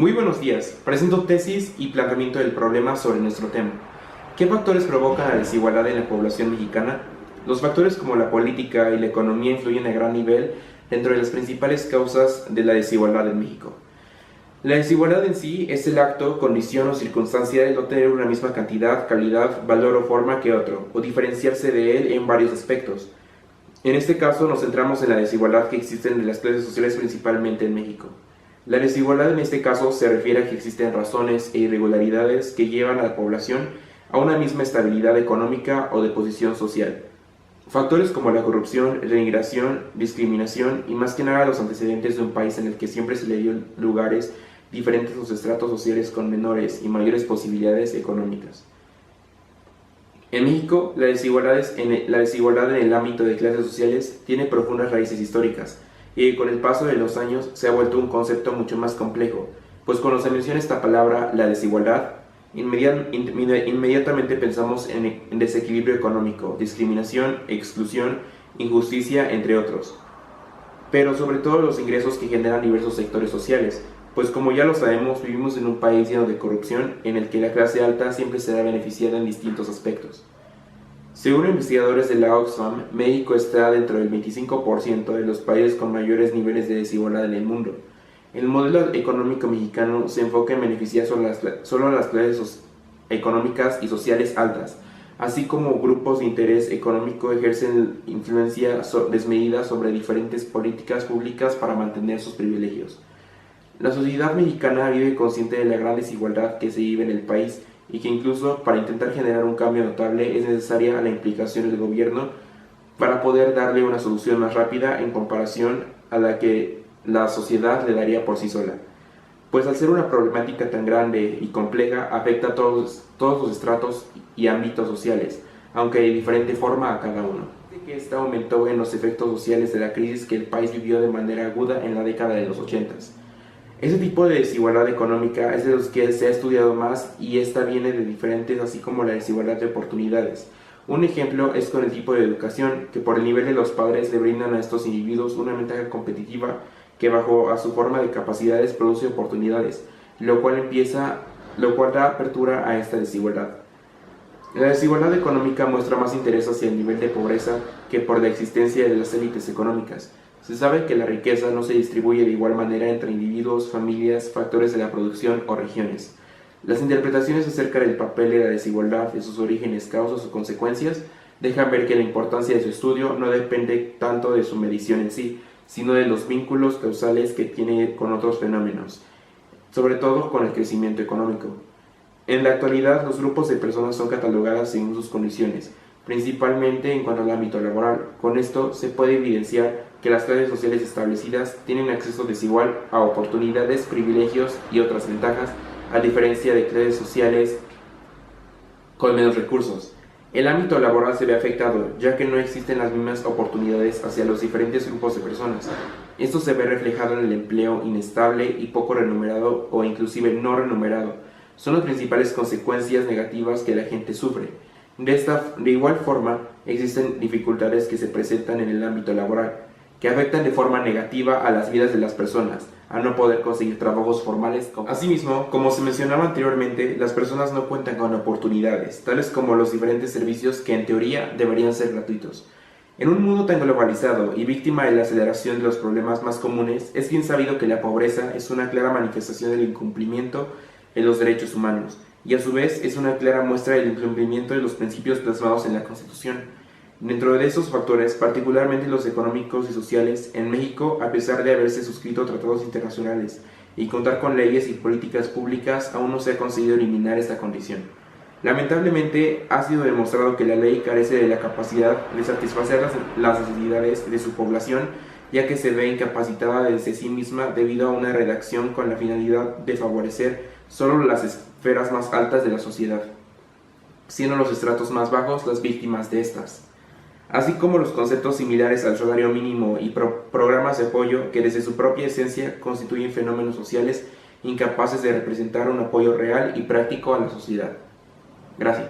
Muy buenos días, presento tesis y planteamiento del problema sobre nuestro tema. ¿Qué factores provocan la desigualdad en la población mexicana? Los factores como la política y la economía influyen a gran nivel dentro de las principales causas de la desigualdad en México. La desigualdad en sí es el acto, condición o circunstancia de no tener una misma cantidad, calidad, valor o forma que otro, o diferenciarse de él en varios aspectos. En este caso nos centramos en la desigualdad que existe entre las clases sociales principalmente en México. La desigualdad en este caso se refiere a que existen razones e irregularidades que llevan a la población a una misma estabilidad económica o de posición social. Factores como la corrupción, la inmigración, discriminación y más que nada los antecedentes de un país en el que siempre se le dio lugares diferentes a los estratos sociales con menores y mayores posibilidades económicas. En México, la desigualdad en el ámbito de clases sociales tiene profundas raíces históricas y con el paso de los años se ha vuelto un concepto mucho más complejo, pues cuando se menciona esta palabra, la desigualdad, inmediatamente pensamos en desequilibrio económico, discriminación, exclusión, injusticia, entre otros. Pero sobre todo los ingresos que generan diversos sectores sociales, pues como ya lo sabemos, vivimos en un país lleno de corrupción en el que la clase alta siempre será beneficiada en distintos aspectos. Según investigadores de la Oxfam, México está dentro del 25% de los países con mayores niveles de desigualdad en el mundo. El modelo económico mexicano se enfoca en beneficiar solo a las clases económicas y sociales altas, así como grupos de interés económico ejercen influencia desmedida sobre diferentes políticas públicas para mantener sus privilegios. La sociedad mexicana vive consciente de la gran desigualdad que se vive en el país y que incluso para intentar generar un cambio notable es necesaria la implicación del gobierno para poder darle una solución más rápida en comparación a la que la sociedad le daría por sí sola. Pues al ser una problemática tan grande y compleja afecta a todos los estratos y ámbitos sociales, aunque de diferente forma a cada uno. Que esta aumentó en los efectos sociales de la crisis que el país vivió de manera aguda en la década de los 80s. Ese tipo de desigualdad económica es de los que se ha estudiado más y esta viene de diferentes, así como la desigualdad de oportunidades. Un ejemplo es con el tipo de educación, que por el nivel de los padres le brindan a estos individuos una ventaja competitiva que bajo a su forma de capacidades produce oportunidades, lo cual da apertura a esta desigualdad. La desigualdad económica muestra más interés hacia el nivel de pobreza que por la existencia de las élites económicas. Se sabe que la riqueza no se distribuye de igual manera entre individuos, familias, factores de la producción o regiones. Las interpretaciones acerca del papel de la desigualdad, de sus orígenes, causas o consecuencias, dejan ver que la importancia de su estudio no depende tanto de su medición en sí, sino de los vínculos causales que tiene con otros fenómenos, sobre todo con el crecimiento económico. En la actualidad, los grupos de personas son catalogadas según sus condiciones, principalmente en cuanto al ámbito laboral. Con esto se puede evidenciar que las clases sociales establecidas tienen acceso desigual a oportunidades, privilegios y otras ventajas, a diferencia de clases sociales con menos recursos. El ámbito laboral se ve afectado, ya que no existen las mismas oportunidades hacia los diferentes grupos de personas. Esto se ve reflejado en el empleo inestable y poco remunerado o inclusive no remunerado. Son las principales consecuencias negativas que la gente sufre. De igual forma, existen dificultades que se presentan en el ámbito laboral, que afectan de forma negativa a las vidas de las personas, a no poder conseguir trabajos formales. Asimismo, como se mencionaba anteriormente, las personas no cuentan con oportunidades, tales como los diferentes servicios que en teoría deberían ser gratuitos. En un mundo tan globalizado y víctima de la aceleración de los problemas más comunes, es bien sabido que la pobreza es una clara manifestación del incumplimiento de los derechos humanos, y a su vez es una clara muestra del incumplimiento de los principios plasmados en la Constitución. Dentro de esos factores, particularmente los económicos y sociales, en México, a pesar de haberse suscrito tratados internacionales y contar con leyes y políticas públicas, aún no se ha conseguido eliminar esta condición. Lamentablemente, ha sido demostrado que la ley carece de la capacidad de satisfacer las necesidades de su población, ya que se ve incapacitada desde sí misma debido a una redacción con la finalidad de favorecer solo las esferas más altas de la sociedad, siendo los estratos más bajos las víctimas de estas, así como los conceptos similares al salario mínimo y programas de apoyo que desde su propia esencia constituyen fenómenos sociales incapaces de representar un apoyo real y práctico a la sociedad. Gracias.